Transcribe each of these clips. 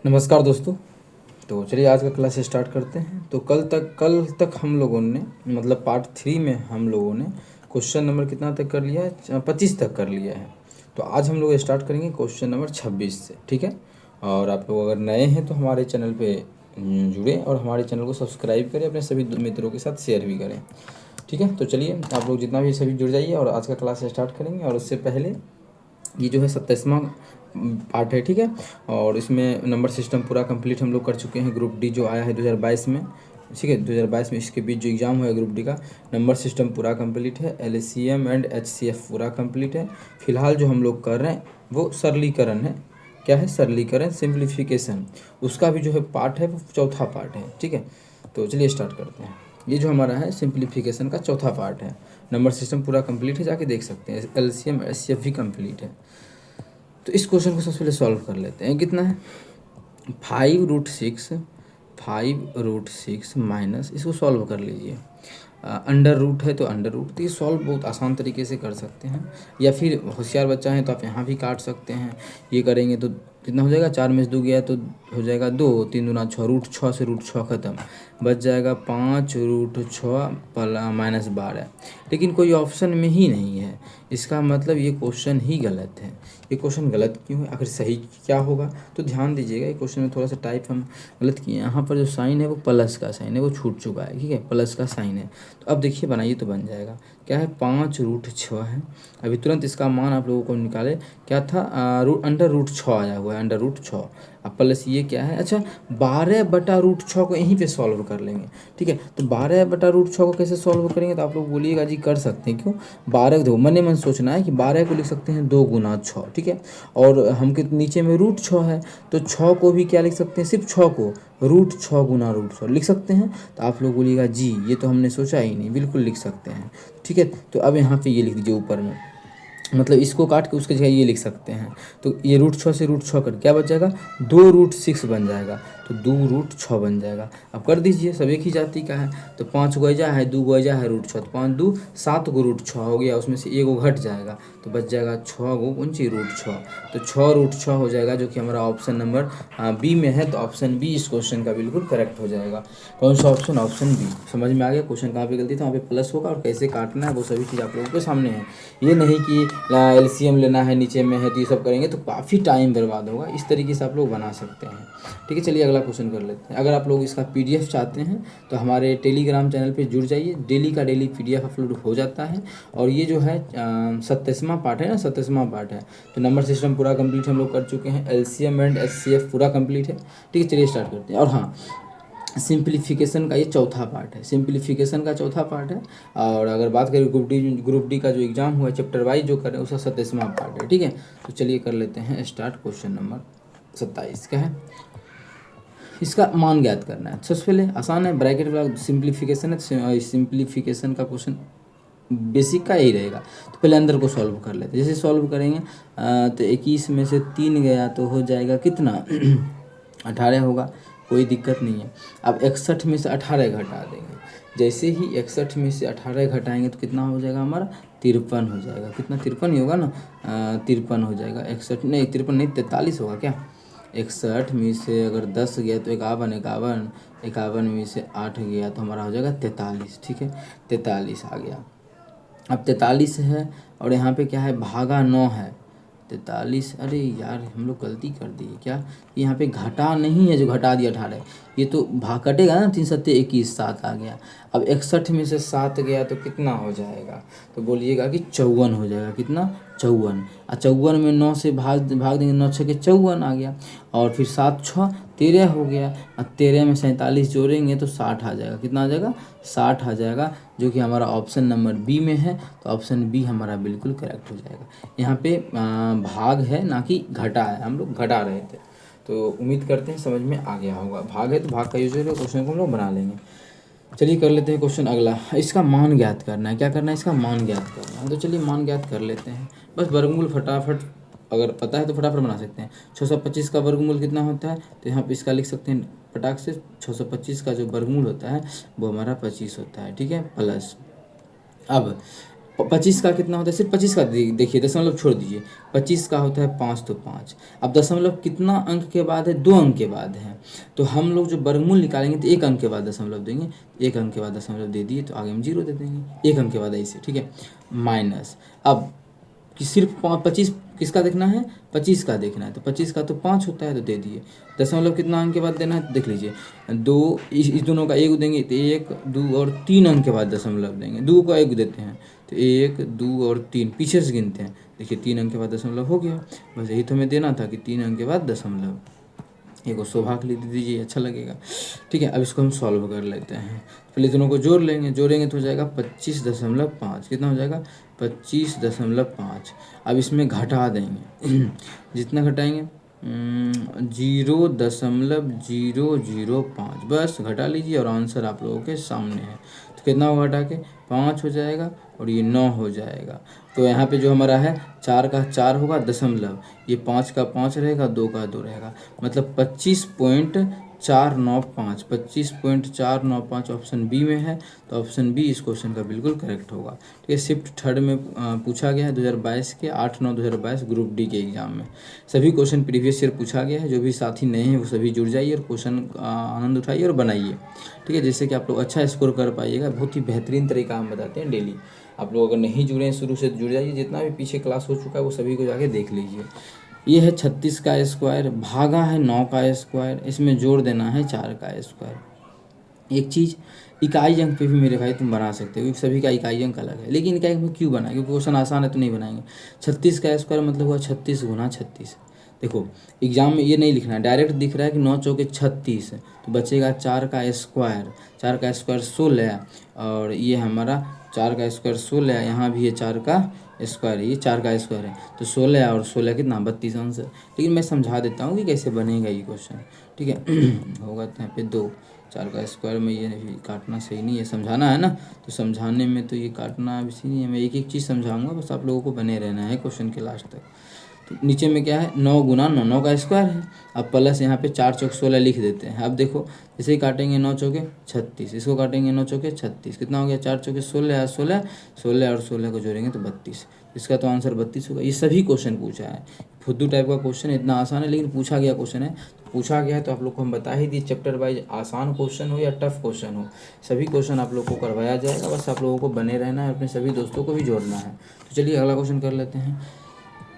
नमस्कार दोस्तों। तो चलिए आज का क्लास स्टार्ट करते हैं। तो कल तक हम लोगों ने मतलब पार्ट 3 में हम लोगों ने क्वेश्चन नंबर कितना तक कर लिया है, 25 तक कर लिया है। तो आज हम लोग स्टार्ट करेंगे क्वेश्चन नंबर 26 से, ठीक है। और आप लोग अगर नए हैं तो हमारे चैनल पे जुड़ें और हमारे चैनल को सब्सक्राइब करें, अपने सभी मित्रों के साथ शेयर भी करें, ठीक है। तो चलिए आप लोग जितना भी सभी जुड़ जाइए और आज का क्लास स्टार्ट करेंगे। और उससे पहले ये जो है 27वां पार्ट है, ठीक है। और इसमें नंबर सिस्टम पूरा कंप्लीट हम लोग कर चुके हैं। ग्रुप डी जो आया है 2022 में, ठीक है, 2022 में इसके बीच जो एग्ज़ाम हुआ है ग्रुप डी का, नंबर सिस्टम पूरा कंप्लीट है। LCM एंड HCF पूरा कंप्लीट है। फिलहाल जो हम लोग कर रहे हैं वो सरलीकरण है। क्या है? सरलीकरण, सिंप्लीफिकेशन। उसका भी जो है पार्ट है वो चौथा पार्ट है, ठीक है। तो चलिए स्टार्ट करते हैं। ये जो हमारा है सिंप्लीफिकेशन का चौथा पार्ट है। नंबर सिस्टम पूरा कंप्लीट है, जाके देख सकते हैं। LCM HCF भी कंप्लीट है। तो इस क्वेश्चन को सबसे पहले सॉल्व कर लेते हैं। कितना है? 5√6 माइनस, इसको सॉल्व कर लीजिए। अंडर रूट है तो अंडर रूट, तो ये सॉल्व बहुत आसान तरीके से कर सकते हैं। या फिर होशियार बच्चा है तो आप यहाँ भी काट सकते हैं। ये करेंगे तो कितना हो जाएगा? 4 में से 2 गया तो हो जाएगा 2, 3 दूना 6, √6 से √6 खत्म, बच जाएगा 5√6 माइनस 12। लेकिन कोई ऑप्शन में ही नहीं है, इसका मतलब ये क्वेश्चन ही गलत है। ये क्वेश्चन गलत क्यों है? आखिर सही क्या होगा? तो ध्यान दीजिएगा, ये क्वेश्चन में थोड़ा सा टाइप हम गलत किए हैं। यहाँ पर जो साइन है वो प्लस का साइन है, वो छूट चुका है, ठीक है, प्लस का साइन है। तो अब देखिए बनाइए तो बन जाएगा। क्या है? 5√6 है। अभी तुरंत इसका मान आप लोगों को निकाले। क्या था? अंडर रूट 6 आया हुआ है, अंडर रूट 6। अब प्लस ये क्या है? अच्छा, 12/√6 को यहीं पे सॉल्व कर लेंगे, ठीक है। तो 12/√6 को कैसे सॉल्व करेंगे? तो आप लोग बोलिएगा जी कर सकते हैं। क्यों? 12 देखो, मन ही मन सोचना है कि 12 को लिख सकते हैं 2 गुना 6, ठीक है। और हम के नीचे में √6 है, तो 6 को भी क्या लिख सकते हैं? सिर्फ 6 को √6 गुना √6 लिख सकते हैं। तो आप लोग बोलिएगा जी ये तो हमने सोचा ही नहीं, बिल्कुल लिख सकते हैं, ठीक है। तो अब यहाँ पे ये लिख दीजिए ऊपर में, मतलब इसको काट के उसके जगह ये लिख सकते हैं। तो ये √6 से √6 कर क्या बच जाएगा? 2√6 बन जाएगा, तो 2√6 बन जाएगा। अब कर दीजिए, सब एक ही जाति का है। तो 5 गोइजा है, 2 गोइजा है √6, तो 5 2 7 गो √6 हो गया, उसमें से 1 घट जाएगा तो बच जाएगा 6 गो ऊंची √6। तो 6√6 हो जाएगा, जो कि हमारा ऑप्शन नंबर बी में है। तो ऑप्शन बी इस क्वेश्चन का बिल्कुल करेक्ट हो जाएगा। कौन सा ऑप्शन? Option B. समझ में आ गया क्वेश्चन कहाँ पे गलती था, वहाँ पे प्लस होगा और कैसे काटना है वो सभी चीज़ आप लोगों के सामने है। ये नहीं कि LCM लेना है नीचे में है तो ये सब करेंगे तो काफ़ी टाइम बर्बाद होगा। इस तरीके से आप लोग बना सकते हैं, ठीक है। चलिए अगला क्वेश्चन कर लेते हैं। अगर आप लोग इसका PDF चाहते हैं तो हमारे टेलीग्राम चैनल पे जुड़ जाइए। डेली का डेली PDF अपलोड हो जाता है। और ये जो है 27वां पार्ट है ना, 27वां पार्ट है। तो नंबर सिस्टम पूरा कंप्लीट हम लोग कर चुके हैं। LCM एंड HCF पूरा कंप्लीट है, ठीक है। चलिए स्टार्ट करते हैं। और हाँ, सिंप्लीफिकेशन का ये चौथा पार्ट है, सिंप्लीफिकेशन का चौथा पार्ट है। और अगर बात करें ग्रुप डी का जो एग्ज़ाम हुआ है चैप्टर वाइज जो करें, उसका 27वां पार्ट है, ठीक है। तो चलिए कर लेते हैं स्टार्ट। क्वेश्चन नंबर 27 का है, इसका मान ज्ञात करना है। सबसे पहले आसान है, ब्रैकेट वाला सिंप्लीफिकेशन है। सिंप्लीफिकेशन का क्वेश्चन बेसिक का यही रहेगा। तो पहले अंदर को सॉल्व कर लेते हैं। जैसे सॉल्व करेंगे तो 21 में से 3 गया तो हो जाएगा कितना? 18 होगा, कोई दिक्कत नहीं है। अब 61 में से 18 घटा देंगे। जैसे ही 61 में से 18 घटाएंगे तो कितना हो जाएगा हमारा? 53 हो जाएगा। कितना? 53 ही होगा ना, 53 हो जाएगा। 61 नहीं, 53 नहीं, 43 होगा क्या? 61 में से अगर 10 गया तो 51, 51, 51 में से 8 गया तो हमारा हो जाएगा 43, ठीक है। 43 आ गया। अब 43 है और यहाँ पे क्या है? भागा 9 है। 43, अरे यार हम लोग गलती कर दिए क्या? यहाँ पे घटा नहीं है, जो घटा दिया 18, ये तो भाग कटेगा ना। 3 7 21, 7 आ गया। अब 61 में से 7 गया तो कितना हो जाएगा? तो बोलिएगा कि 54 हो जाएगा। कितना? 54। और 54 में 9 से भाग देंगे, 9 6 के 54 आ गया। और फिर 7 6 13 हो गया। और 13 में 47 जोड़ेंगे तो 60 आ जाएगा। कितना आ जाएगा? 60 आ जाएगा, जो कि हमारा ऑप्शन नंबर बी में है। तो ऑप्शन बी हमारा बिल्कुल करेक्ट हो जाएगा। यहाँ पे भाग है ना कि घटा है, हम लोग घटा रहे थे। तो उम्मीद करते हैं समझ में आ गया होगा। भाग है तो भाग का यूज करके क्वेश्चन को हम लोग बना लेंगे। चलिए कर लेते हैं क्वेश्चन अगला। इसका मान ज्ञात करना है। क्या करना है? इसका मान ज्ञात करना है। तो चलिए मान ज्ञात कर लेते हैं। बस वर्गमूल फटाफट अगर पता है तो फटाफट बना सकते हैं। 625 का वर्गमूल कितना होता है? तो यहाँ पे इसका लिख सकते हैं फटाक से। 625 का जो वर्गमूल होता है वो हमारा 25 होता है, ठीक है, प्लस। अब 25 का कितना होता है, सिर्फ 25 का देखिए, दशमलव छोड़ दीजिए, 25 का होता है 5 तो 5। अब दशमलव कितना अंक के बाद है, 2 अंक के बाद है, तो हम लोग जो वर्गमूल निकालेंगे तो 1 अंक के बाद दशमलव देंगे, 1 अंक के बाद दशमलव दे दिए तो आगे हम 0 दे देंगे, 1 अंक के बाद ऐसे, ठीक है। माइनस, अब कि सिर्फ 25 किसका देखना है, 25 का देखना है, तो 25 का तो 5 होता है तो दे दिए। दशमलव कितना अंक के बाद देना है, देख लीजिए, 2 इस दोनों का 1 देंगे तो 1 2 और 3 अंक के बाद दशमलव देंगे, 2 का 1 देते हैं तो 1 2 और 3 पीछे से गिनते हैं, देखिए 3 अंक के बाद दशमलव हो गया। बस यही तो हमें देना था कि 3 अंक के बाद दशमलव, एक को शोभा के लिए दे दीजिए, अच्छा लगेगा, ठीक है। अब इसको हम सॉल्व कर लेते हैं, पहले दोनों को जोड़ लेंगे, जोड़ेंगे तो हो जाएगा 25.5, कितना हो जाएगा 25.5। अब इसमें घटा देंगे जितना घटाएंगे 0.005, बस घटा लीजिए और आंसर आप लोगों के सामने है। तो कितना होगा, घटा के 5 हो जाएगा और ये 9 हो जाएगा। तो यहाँ पे जो हमारा है 4 का 4 होगा दशमलव, ये 5 का 5 रहेगा, 2 का 2 रहेगा, मतलब 25.495, 25.495 ऑप्शन बी में है। तो ऑप्शन बी इस क्वेश्चन का बिल्कुल करेक्ट होगा, ठीक है। शिफ्ट थर्ड में पूछा गया है 2022 के 8/9/2022 ग्रुप डी के एग्जाम में। सभी क्वेश्चन प्रीवियस ईयर पूछा गया है, जो भी साथी नए हैं वो सभी जुड़ जाइए और क्वेश्चन आनंद उठाइए और बनाइए, ठीक है, जिससे कि आप लोग अच्छा स्कोर कर पाइएगा। बहुत ही बेहतरीन तरीका हम बताते हैं डेली। आप लोग अगर नहीं जुड़े हैं शुरू से जुड़ जाइए, जितना भी पीछे क्लास हो चुका है वो सभी को जाके देख लीजिए। ये है 36 का स्क्वायर, भागा है 9 का स्क्वायर, इसमें जोड़ देना है 4 का स्क्वायर। एक चीज़, इकाई अंक पे भी मेरे भाई तुम बना सकते हो, क्योंकि सभी का इकाई अंक अलग है, लेकिन इकाई अंक में क्यों बनाए, क्योंकि क्वेश्चन आसान है तो नहीं बनाएंगे। 36 का स्क्वायर मतलब हुआ 36 गुना 36। देखो एग्जाम में ये नहीं लिखना है, डायरेक्ट दिख रहा है कि 9 चौके 36, तो बचेगा 4 का स्क्वायर, 4 का स्क्वायर 16, और ये हमारा 4 का स्क्वायर 16, यहाँ भी ये 4 का स्क्वायर है, ये 4 का स्क्वायर है, तो 16 और 16 कितना 32 आंसर। लेकिन मैं समझा देता हूँ कि कैसे बनेगा ये क्वेश्चन, ठीक है। होगा तो यहाँ पे 2, 4 का स्क्वायर में ये नहीं काटना सही नहीं है, समझाना है ना, तो समझाने में तो ये काटना भी सही नहीं है। मैं एक एक चीज़ समझाऊंगा, बस आप लोगों को बने रहना है क्वेश्चन के लास्ट तक। तो नीचे में क्या है, 9 गुना 9, 9 का स्क्वायर है, अब प्लस यहाँ पे 4 चौक 16 लिख देते हैं। अब देखो जैसे ही काटेंगे 9 चौके 36, इसको काटेंगे 9 चौके 36, कितना हो गया 4 चौके 16, 16 16 और 16 को जोड़ेंगे तो 32, इसका तो आंसर 32 होगा। ये सभी क्वेश्चन पूछा है, फुद्दू टाइप का क्वेश्चन है, इतना आसान है लेकिन पूछा गया क्वेश्चन है, पूछा गया है तो आप लोग को हम बता ही दिए, चैप्टर वाइज आसान क्वेश्चन हो या टफ क्वेश्चन हो, सभी क्वेश्चन आप लोग को करवाया जाएगा। बस आप लोगों को बने रहना है, अपने सभी दोस्तों को भी जोड़ना है। तो चलिए अगला क्वेश्चन कर लेते हैं,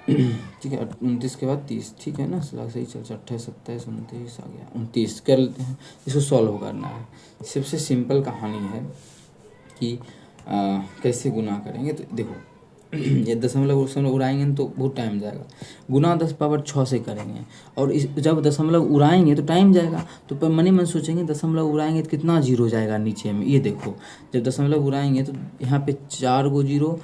ठीक है। 29 के बाद 30, ठीक है ना, सही चल, 28 27 29 आ गया, 29 कर लेते हैं। इसको सॉल्व करना है, सबसे सिंपल कहानी है कि कैसे गुना करेंगे। तो देखो ये दशमलव उड़ाएंगे तो बहुत टाइम जाएगा, गुना 10 पावर 6 से करेंगे, और इस जब दशमलव उड़ाएंगे तो टाइम जाएगा, तो मन ही मन सोचेंगे दशमलव उड़ाएंगे तो कितना जीरो जाएगा नीचे में। ये देखो जब दशमलव उड़ाएंगे तो यहाँ पे 4 गो जीरो,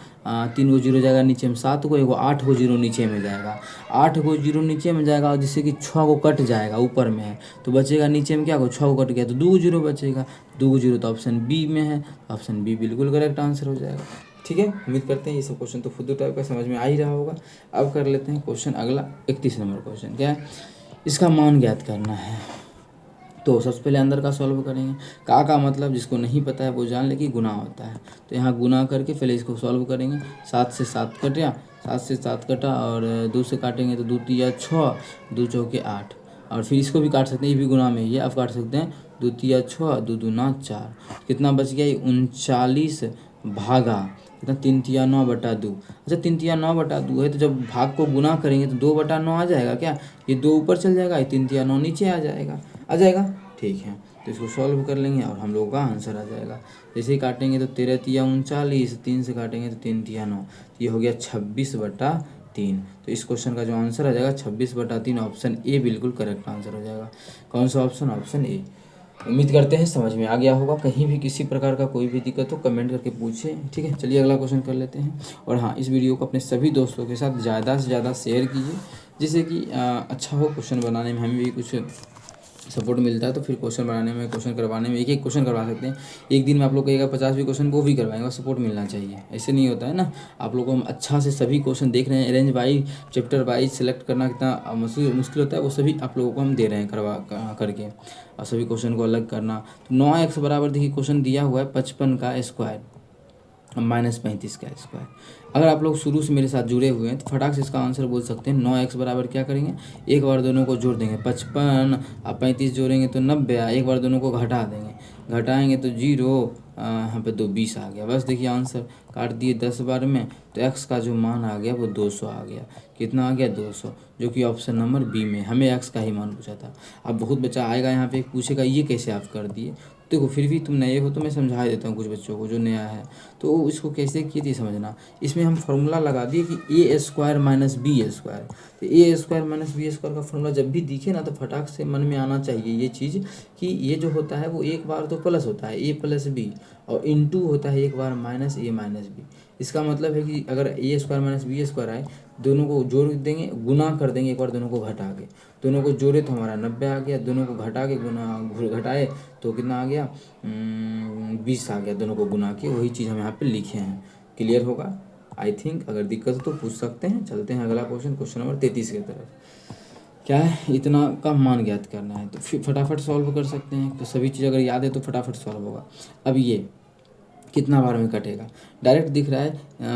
3 गो जीरो जाएगा नीचे में, 7 गो, एगो 8 गो जीरो नीचे में जाएगा, 8 गो जीरो नीचे में जाएगा, जिससे कि 6 गो कट जाएगा, ऊपर में है तो बचेगा नीचे में क्या गो 6 गो कट गया तो 2 गो जीरो बचेगा, 2 गो जीरो तो ऑप्शन बी में है, ऑप्शन बी बिल्कुल करेक्ट आंसर हो जाएगा, ठीक है। उम्मीद करते हैं ये सब क्वेश्चन तो फुद्दू टाइप का समझ में आ ही रहा होगा। अब कर लेते हैं क्वेश्चन अगला, 31 नंबर क्वेश्चन क्या है, इसका मान ज्ञात करना है। तो सबसे पहले अंदर का सॉल्व करेंगे, का मतलब जिसको नहीं पता है वो जान ले कि गुना होता है, तो यहाँ गुना करके पहले इसको सॉल्व करेंगे। 7 से 7 कटा, 7 से 7 कटा, और 2 से काटेंगे तो 2 तिया 6, 2 चौके 8, और फिर इसको भी काट सकते हैं, ये भी गुना में ही है, अब काट सकते हैं 2 तिया 6, 2 दूना 4, कितना बच गया, 39 भागा कितना 3 तिया 9 बटा 2। अच्छा 3 तिया 9 बटा 2 है, तो जब भाग को गुना करेंगे तो 2 बटा 9 आ जाएगा क्या, ये 2 ऊपर चल जाएगा, ये 3 तिया 9 नीचे आ जाएगा, ठीक है। तो इसको सॉल्व कर लेंगे और हम लोगों का आंसर आ जाएगा। जैसे ही काटेंगे तो 13 तिया 39, 3 से काटेंगे तो 3 तिया 9, तो ये हो गया 26/3। तो इस क्वेश्चन का जो आंसर आ जाएगा 26/3, ऑप्शन ए बिल्कुल करेक्ट आंसर हो जाएगा। कौन सा ऑप्शन, ऑप्शन ए। उम्मीद करते हैं समझ में आ गया होगा, कहीं भी किसी प्रकार का कोई भी दिक्कत हो कमेंट करके पूछे, ठीक है। चलिए अगला क्वेश्चन कर लेते हैं। और हाँ, इस वीडियो को अपने सभी दोस्तों के साथ ज़्यादा से ज़्यादा शेयर कीजिए, जिससे कि अच्छा हो, क्वेश्चन बनाने में हमें भी कुछ सपोर्ट मिलता है, तो फिर क्वेश्चन बनाने में, क्वेश्चन करवाने में, एक एक क्वेश्चन करवा सकते हैं। एक दिन में आप लोग कहेगा 50 भी क्वेश्चन, वो भी करवाएंगे, सपोर्ट मिलना चाहिए, ऐसे नहीं होता है ना। आप लोगों को हम अच्छा से सभी क्वेश्चन देख रहे हैं, arrange wise, chapter wise select करना कितना मुश्किल होता है, वो सभी आप लोगों को हम दे रहे हैं करके, और सभी क्वेश्चन को अलग करना। तो 9x बराबर देखिए क्वेश्चन दिया हुआ है 55 का स्क्वायर, -35 का स्क्वायर। अगर आप लोग शुरू से मेरे साथ जुड़े हुए हैं तो फटाक से इसका आंसर बोल सकते हैं। 9x बराबर क्या करेंगे, एक बार दोनों को जोड़ देंगे 55, अब 35 जोड़ेंगे तो 90, एक बार दोनों को घटा देंगे, घटाएंगे तो 0, यहाँ पे 2 20 आ गया। बस देखिए आंसर काट दिए 10 बार में, तो x का जो मान आ गया वो 200 आ गया। कितना आ गया, 200, जो कि ऑप्शन नंबर बी में। हमें x का ही मान पूछा था। अब बहुत बच्चा आएगा यहाँ पे पूछेगा ये कैसे आप कर दिए। देखो फिर भी तुम नए हो तो मैं समझा देता हूँ कुछ बच्चों को जो नया है, तो इसको कैसे किए थे समझना। इसमें हम फार्मूला लगा दिए कि ए स्क्वायर माइनस बी स्क्वायर। तो ए स्क्वायर माइनस बी स्क्वायर का फार्मूला जब भी दिखे ना तो फटाक से मन में आना चाहिए ये चीज़ कि ये जो होता है वो एक बार तो प्लस होता है ए प्लस बी, और इनटू होता है एक बार माइनस ए माइनस बी। इसका मतलब है कि अगर ए स्क्वायर माइनस बी स्क्वायर आए, दोनों को जोड़ देंगे, गुना कर देंगे एक बार दोनों को घटा के, दोनों को जोड़े तो हमारा 90 आ गया, दोनों को घटा के घटाए तो कितना आ गया, 20 आ गया, दोनों को गुना के। वही चीज़ हम यहाँ पे लिखे हैं। क्लियर होगा आई थिंक। अगर दिक्कत हो तो पूछ सकते हैं। चलते हैं अगला क्वेश्चन, क्वेश्चन नंबर 33 की तरफ। क्या है, इतना का मान ज्ञात करना है, तो फिर फटाफट सॉल्व कर सकते हैं। तो सभी चीज़ अगर याद है तो फटाफट सॉल्व होगा। अब ये कितना बार में कटेगा, डायरेक्ट दिख रहा है।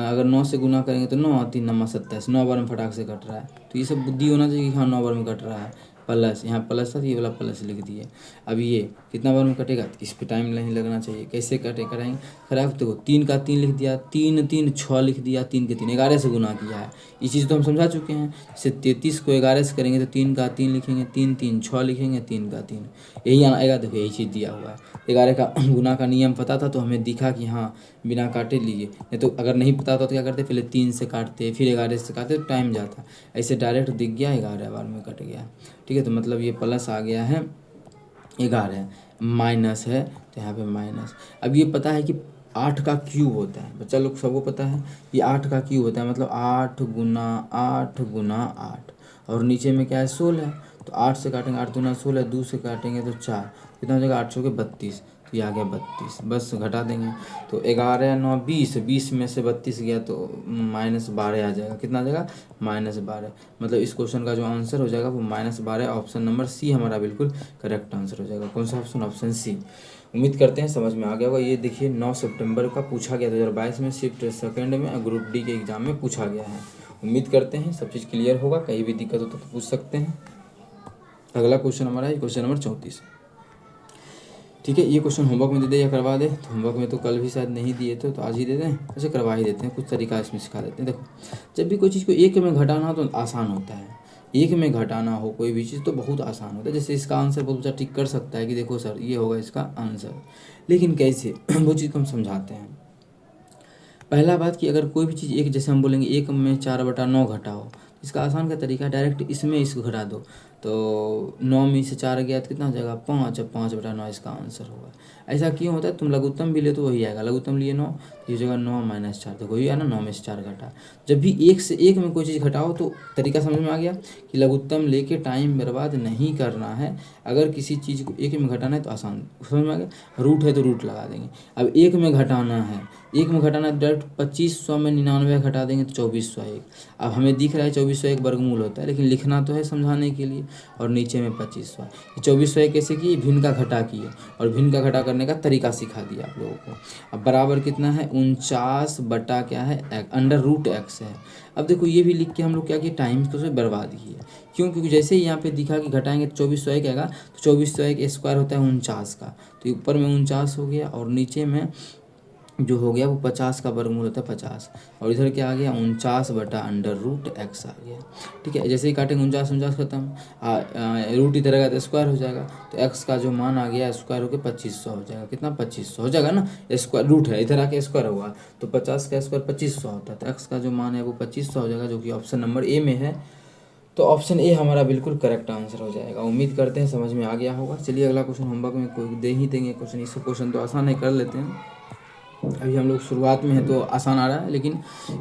अगर 9 से गुना करेंगे तो 9, 3 9 27, 9 बार में फटाक से कट रहा है। तो ये सब बुद्धि होना चाहिए कि हाँ 9 बार में कट रहा है। प्लस, यहाँ प्लस था तो ये वाला प्लस लिख दिए। अब ये कितना बार में कटेगा, तो इस पर टाइम नहीं लगना चाहिए। कैसे कराएंगे, खराब। देखो 3 का 3 लिख दिया, 3 3 6 लिख दिया, 3 के 3 11 से गुना किया है। ये चीज़ तो हम समझा चुके हैं। जैसे 33 को 11 से करेंगे तो 3 का 3 लिखेंगे, 3 3 6 लिखेंगे, 3 का 3, यही आएगा। देखो यही चीज़ दिया हुआ है। 11 का गुना का नियम पता था तो हमें दिखा कि हाँ बिना काटे लिए, नहीं तो अगर नहीं पता होता तो क्या करते, पहले 3 से काटते फिर 11 से काटते तो टाइम जाता। ऐसे डायरेक्ट दिख गया 11 बार में कट गया। ठीक है, तो मतलब ये प्लस आ गया है 11, माइनस है तो यहाँ पे माइनस। अब ये पता है कि 8 का क्यूब होता है, बच्चा लोग सबको पता है ये 8 का क्यूब होता है, मतलब 8 गुना 8 गुना 8, और नीचे में क्या है 16। तो 8 से काटेंगे 8 दूना 16, 2 से काटेंगे तो 4, कितना हो जाएगा 8 के 32, तो ये आ गया 32। बस घटा देंगे तो 11 9 20, 20 में से 32 गया तो -12 आ जाएगा। कितना आ जाएगा, -12। मतलब इस क्वेश्चन का जो आंसर हो जाएगा वो -12। ऑप्शन नंबर सी हमारा बिल्कुल करेक्ट आंसर हो जाएगा। कौन सा ऑप्शन, ऑप्शन सी। उम्मीद करते हैं समझ में आ गया होगा। ये देखिए 9 सितंबर का पूछा गया 2022 में, शिफ्ट सेकंड में ग्रुप डी के एग्जाम में पूछा गया है। उम्मीद करते हैं सब चीज़ क्लियर होगा। कहीं भी दिक्कत हो तो पूछ सकते हैं। अगला क्वेश्चन हमारा है क्वेश्चन नंबर 34। ठीक है, ये क्वेश्चन होमवर्क में दे दे या करवा दे। तो होमवर्क में तो कल भी शायद नहीं दिए थे तो आज ही दे दें, ऐसे करवा ही देते हैं। कुछ तरीका इसमें सिखा देते हैं। देखो जब भी कोई चीज़ को एक में घटाना हो तो आसान होता है, एक में घटाना हो कोई भी चीज़ तो बहुत आसान होता है। जैसे इसका आंसर बहुत बच्चा टिक कर सकता है कि देखो सर ये होगा इसका आंसर, लेकिन कैसे वो चीज़ को हम समझाते हैं। पहला बात कि अगर कोई भी चीज़ एक, जैसे हम बोलेंगे 1 में 4/9 घटाओ, इसका आसान का तरीका डायरेक्ट इसमें इसको घटा दो। तो 9 में से 4 गया तो कितना हो जाएगा 5, 5/9 इसका आंसर होगा। ऐसा क्यों होता है, तुम लघुत्तम भी ले तो वही आएगा। लघुत्तम लिए 9, ये जगह 9 - 4, देखो वही है ना, 9 में से 4 घटा। जब भी एक से एक में कोई चीज़ घटाओ तो तरीका समझ में आ गया कि लघुत्तम लेके टाइम बर्बाद नहीं करना है। अगर किसी चीज़ को एक में घटाना है तो आसान समझ में आ गया। रूट है तो रूट लगा देंगे। अब एक में घटाना है, एक में घटाना है डायरेक्ट 2500 में 99 घटा देंगे तो 2401। अब हमें दिख रहा है 2401 वर्गमूल होता है, लेकिन लिखना तो है समझाने के लिए, और नीचे में 2500। 2401 कैसे किए, भिन्न का घटा किए, और भिन्न का घटा करने का तरीका सिखा दिया आप लोगों को। अब बराबर कितना है 49 बटा क्या है √x है। अब देखो ये भी लिख के हम लोग क्या किए, टाइम को से बर्बाद किए। क्यों, क्योंकि जैसे ही यहाँ पे दिखा कि घटाएंगे तो 2401 आएगा, तो 2401 स्क्वायर होता है 49 का, तो ऊपर में 49 हो गया, और नीचे में जो हो गया वो 50 का वर्गमूल होता है 50, और इधर क्या आ गया 49 बटा √x आ गया। ठीक है, जैसे ही काटेंगे 49 खत्म, रूट इधर आएगा तो स्क्वायर हो जाएगा, तो x का जो मान आ गया स्क्वायर होकर 2500 हो जाएगा। कितना 2500 हो जाएगा ना, स्क्वायर रूट है इधर आके स्क्वायर होगा तो 50 का स्क्वायर 2500 होता है, तो x का जो मान है वो 2500 हो जाएगा, जो कि ऑप्शन नंबर ए में है। तो ऑप्शन ए हमारा बिल्कुल करेक्ट आंसर हो जाएगा। उम्मीद करते हैं समझ में आ गया होगा। चलिए अगला क्वेश्चन होमवर्क में कोई दे ही देंगे क्वेश्चन, इससे क्वेश्चन तो आसान है, कर लेते हैं। अभी हम लोग शुरुआत में है तो आसान आ रहा है, लेकिन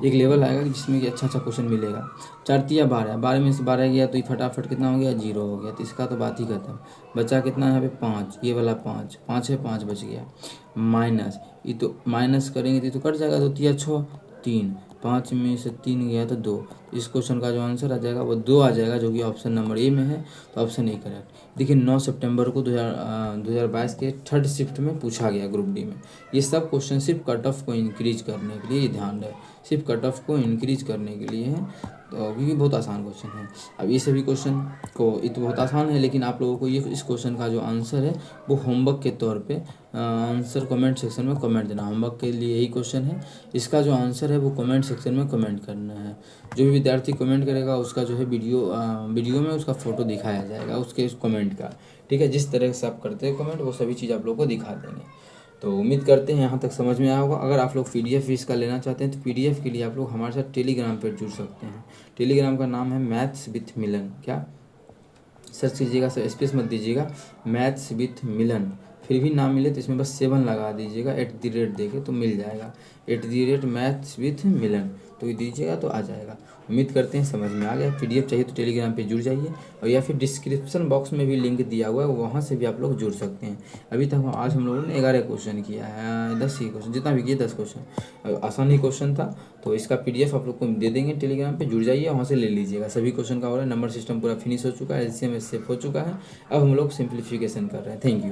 एक लेवल आएगा जिसमें कि अच्छा क्वेश्चन मिलेगा। 4 तिया 12, 12 में से 12 गया तो ये फटाफट कितना हो गया 0 हो गया, तो इसका तो बात ही खत्म। बचा कितना यहाँ पे 5, ये वाला 5 5 है 5 बच गया। माइनस, ये तो माइनस करेंगे तो कट जाएगा, 2 तिया 6 3, 5 में से 3 गया तो 2, इस क्वेश्चन का जो आंसर आ जाएगा वो 2 आ जाएगा, जो कि ऑप्शन नंबर ए में है, तो ऑप्शन ए करेक्ट। देखिए 9 सितंबर को 2022 के थर्ड शिफ्ट में पूछा गया ग्रुप डी में। ये सब क्वेश्चन सिर्फ कट ऑफ को इंक्रीज करने के लिए, ध्यान रहे, सिर्फ कट ऑफ को इंक्रीज करने के लिए है, तो क्योंकि बहुत आसान क्वेश्चन है। अब ये सभी क्वेश्चन को ये तो बहुत आसान है, लेकिन आप लोगों को ये इस क्वेश्चन का जो आंसर है वो होमवर्क के तौर पे आंसर कमेंट सेक्शन में कमेंट देना। होमवर्क के लिए यही क्वेश्चन है, इसका जो आंसर है वो कमेंट सेक्शन में कमेंट करना है। जो भी विद्यार्थी कमेंट करेगा उसका जो है वीडियो में उसका फ़ोटो दिखाया जाएगा उसके कमेंट का, ठीक है। जिस तरह से आप करते हैं कमेंट वो सभी चीज़ आप लोगों को दिखा देंगे। तो उम्मीद करते हैं यहाँ तक समझ में आया होगा। अगर आप लोग PDF भी इसका लेना चाहते हैं तो PDF के लिए आप लोग हमारे साथ टेलीग्राम पर जुड़ सकते हैं। टेलीग्राम का नाम है मैथ्स विथ मिलन। क्या सर्च कीजिएगा, स्पेस मत दीजिएगा, मैथ्स विथ मिलन। फिर भी ना मिले तो इसमें बस 7 लगा दीजिएगा, @ देके तो मिल जाएगा, @मैथ्स विथ मिलन तो ये दीजिएगा तो आ जाएगा। उम्मीद करते हैं समझ में आ गया। PDF चाहिए तो टेलीग्राम पे जुड़ जाइए, और या फिर डिस्क्रिप्शन बॉक्स में भी लिंक दिया हुआ है, वहाँ से भी आप लोग जुड़ सकते हैं। अभी तक आज हम लोगों ने 11 क्वेश्चन किया है, 10 ही क्वेश्चन, जितना भी किया 10 क्वेश्चन, आसान ही क्वेश्चन था। तो इसका PDF आप लोग को दे देंगे, टेलीग्राम पे जुड़ जाइए, वहाँ से ले लीजिएगा। सभी क्वेश्चन का हो रहा है, नंबर सिस्टम पूरा फिनिश हो चुका है, LCM सेफ हो चुका है। अब हम लोग सिंप्लीफिकेशन कर रहे हैं। Thank you.